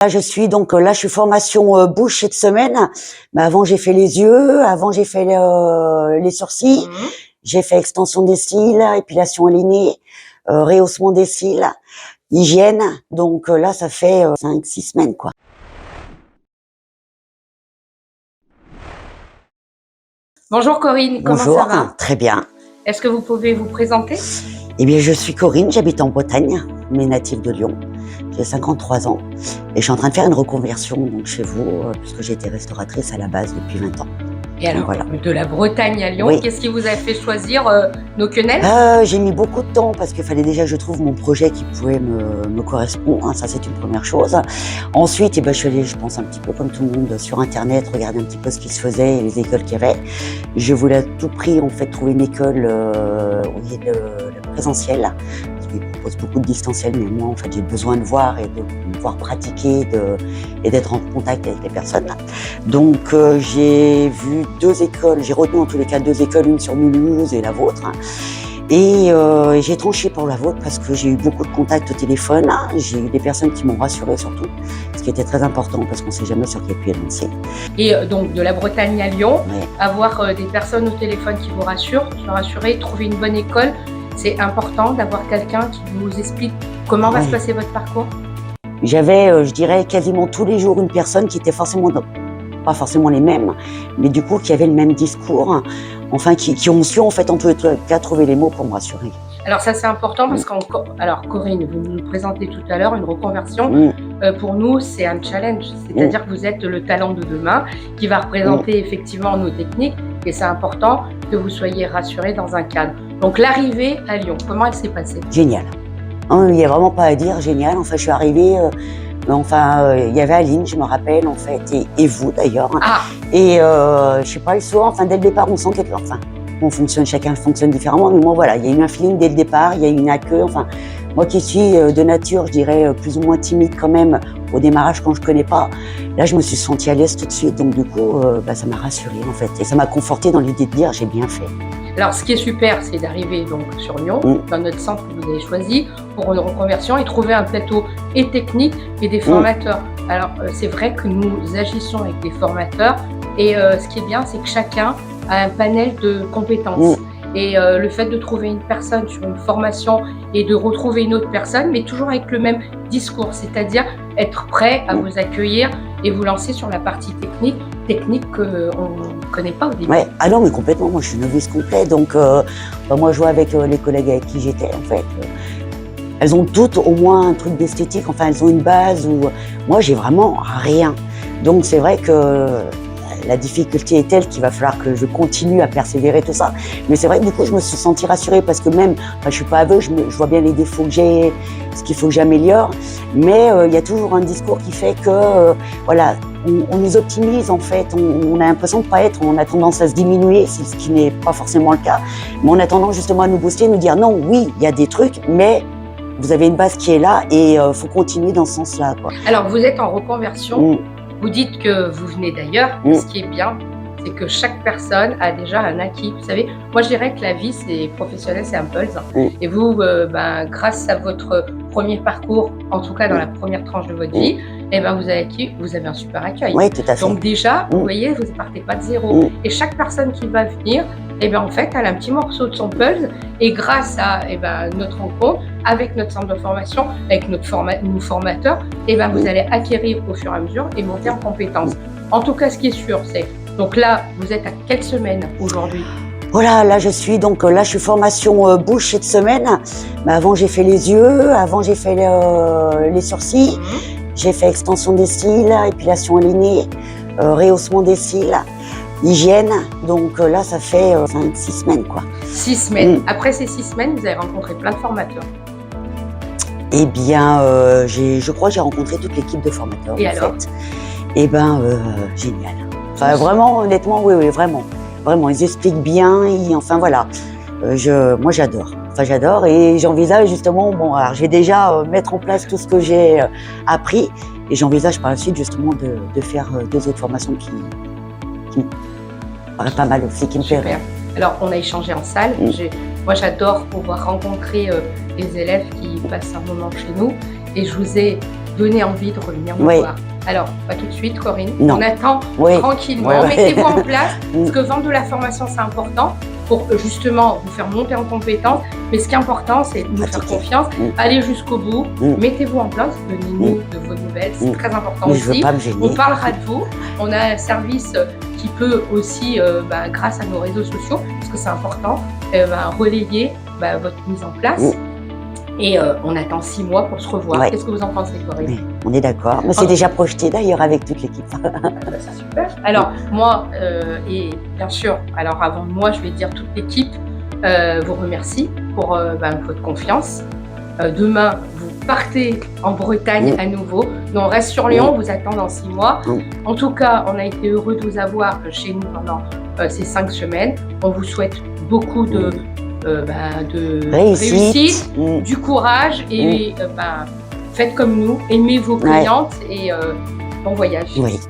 Là, je suis formation bouche cette semaine. Mais avant, j'ai fait les yeux, avant, j'ai fait les sourcils, j'ai fait extension des cils, épilation à l'inné, rehaussement des cils, hygiène. Donc là, ça fait 5-6 semaines, quoi. Bonjour Corinne, comment Bonjour, ça va? très bien. Est-ce que vous pouvez vous présenter? Eh bien, je suis Corinne, j'habite en Bretagne, mais native de Lyon. J'ai 53 ans et je suis en train de faire une reconversion donc, chez vous, puisque j'ai été restauratrice à la base depuis 20 ans. Et alors, voilà. de la Bretagne à Lyon, oui. Qu'est-ce qui vous a fait choisir nos quenelles? J'ai mis beaucoup de temps parce qu'il fallait déjà que je trouve mon projet qui pouvait me correspondre. Ça, c'est une première chose. Ensuite, je suis allée, je pense, un petit peu comme tout le monde, sur Internet, regarder un petit peu ce qui se faisait et les écoles qu'il y avait. Je voulais à tout prix, en fait, trouver une école où il y ait le présentiel. Ils proposent beaucoup de distanciel, mais moi, en fait, j'ai besoin de voir et de pouvoir pratiquer et d'être en contact avec les personnes. Donc, j'ai vu 2 écoles, j'ai retenu en tous les cas 2 écoles, une sur Mulhouse et la vôtre. Et j'ai tranché pour la vôtre parce que j'ai eu beaucoup de contacts au téléphone. J'ai eu des personnes qui m'ont rassurée surtout, ce qui était très important parce qu'on ne sait jamais sur quel pied lancer. Et donc, de la Bretagne à Lyon, Ouais. avoir des personnes au téléphone qui vous rassurent, se rassurer, trouver une bonne école, c'est important d'avoir quelqu'un qui vous explique comment va se passer votre parcours. J'avais, je dirais, quasiment tous les jours une personne qui était pas forcément les mêmes, mais du coup qui avaient le même discours, enfin qui ont su en fait en tous les cas trouver les mots pour me rassurer. Alors ça c'est important parce alors Corinne, vous nous présentez tout à l'heure une reconversion. Pour nous c'est un challenge, c'est-à-dire que vous êtes le talent de demain qui va représenter effectivement nos techniques et c'est important que vous soyez rassurés dans un cadre. Donc l'arrivée à Lyon, comment elle s'est passée? Génial. Il n'y a vraiment pas à dire, génial. Enfin, je suis arrivée, il y avait Aline, je me rappelle, en fait, et vous d'ailleurs. Ah. Et je sais pas, le soir, enfin, dès le départ, on sent quelque chose. Enfin, chacun fonctionne différemment, mais moi, voilà, il y a eu un feeling dès le départ, il y a eu une accueil. Enfin, moi qui suis de nature, je dirais, plus ou moins timide quand même au démarrage quand je connais pas, là, je me suis sentie à l'aise tout de suite. Donc, du coup, ça m'a rassurée, en fait. Et ça m'a confortée dans l'idée de dire, j'ai bien fait. Alors, ce qui est super, c'est d'arriver donc sur Lyon, dans notre centre que vous avez choisi pour une reconversion et trouver un plateau et technique et des formateurs. Alors, c'est vrai que nous agissons avec des formateurs et ce qui est bien, c'est que chacun a un panel de compétences. Et le fait de trouver une personne sur une formation et de retrouver une autre personne, mais toujours avec le même discours, c'est-à-dire être prêt à vous accueillir et vous lancer sur la partie technique qu'on ne connaît pas au début. Ouais. Ah non, mais complètement, moi je suis novice complet, donc moi je vois avec les collègues avec qui j'étais, en fait. Elles ont toutes au moins un truc d'esthétique, enfin elles ont une base où moi j'ai vraiment rien. Donc c'est vrai que la difficulté est telle qu'il va falloir que je continue à persévérer tout ça. Mais c'est vrai que du coup je me suis sentie rassurée parce que même, je suis pas aveugle, je vois bien les défauts que j'ai, ce qu'il faut que j'améliore. Mais il y a toujours un discours qui fait que voilà, on nous optimise en fait, on a l'impression de pas être, on a tendance à se diminuer, ce qui n'est pas forcément le cas. Mais on a tendance justement à nous booster, nous dire non, oui, il y a des trucs, mais vous avez une base qui est là et faut continuer dans ce sens-là, quoi. Alors vous êtes en reconversion, vous dites que vous venez d'ailleurs, ce qui est bien, c'est que chaque personne a déjà un acquis. Vous savez, moi je dirais que la vie c'est professionnel, c'est un puzzle. Et vous, grâce à votre premier parcours, en tout cas dans la première tranche de votre vie, vous avez un super accueil. Oui, tout à fait. Donc déjà, vous voyez, vous ne partez pas de zéro. Et chaque personne qui va venir, en fait, elle a un petit morceau de son puzzle et grâce à notre rencontre, avec notre centre de formation, avec nos formateurs, vous allez acquérir au fur et à mesure et monter en compétences. En tout cas, ce qui est sûr, c'est, donc là, vous êtes à quelle semaine aujourd'hui? Voilà, là je suis formation bouche cette semaine. Mais avant j'ai fait les yeux, avant j'ai fait les sourcils, j'ai fait extension des cils, épilation à l'inné, rehaussement des cils, hygiène. Donc là ça fait 5-6 semaines, quoi. 6 semaines. Après ces 6 semaines, vous avez rencontré plein de formateurs. Eh bien, je crois que j'ai rencontré toute l'équipe de formateurs. Et alors? Génial. Enfin, vraiment, honnêtement, oui, vraiment. Vraiment, ils expliquent bien, voilà. Moi, j'adore. Enfin, j'adore et j'envisage justement, alors je vais déjà mettre en place tout ce que j'ai appris et j'envisage par la suite justement de faire 2 autres formations qui me paraissent pas mal aussi, qui me plairaient. Alors, on a échangé en salle. Moi, j'adore pouvoir rencontrer les élèves qui passent un moment chez nous et je vous ai donner envie de revenir nous Oui. voir. Alors, pas tout de suite, Corinne. Non. On attend Oui. tranquillement. Ouais, ouais. Mettez-vous en place. Mm. Parce que vendre de la formation, c'est important pour justement vous faire monter en compétence. Mais ce qui est important, c'est de nous faire confiance. Allez jusqu'au bout. Mettez-vous en place. Donnez-nous de vos nouvelles. C'est très important Mais aussi. je veux pas me gêner. On parlera de vous. On a un service qui peut aussi, grâce à nos réseaux sociaux, parce que c'est important, relayer votre mise en place. Et on attend 6 mois pour se revoir. Ouais. Qu'est-ce que vous en pensez, Corinne? Oui, on est d'accord. Mais c'est déjà projeté d'ailleurs avec toute l'équipe. C'est super. Alors, moi, et bien sûr, alors avant moi, je vais dire toute l'équipe vous remercie pour votre confiance. Demain, vous partez en Bretagne à nouveau. Nous, on reste sur Lyon, on vous attend dans 6 mois. En tout cas, on a été heureux de vous avoir chez nous pendant ces 5 semaines. On vous souhaite beaucoup de réussite, du courage et faites comme nous, aimez vos clientes et bon voyage. Oui.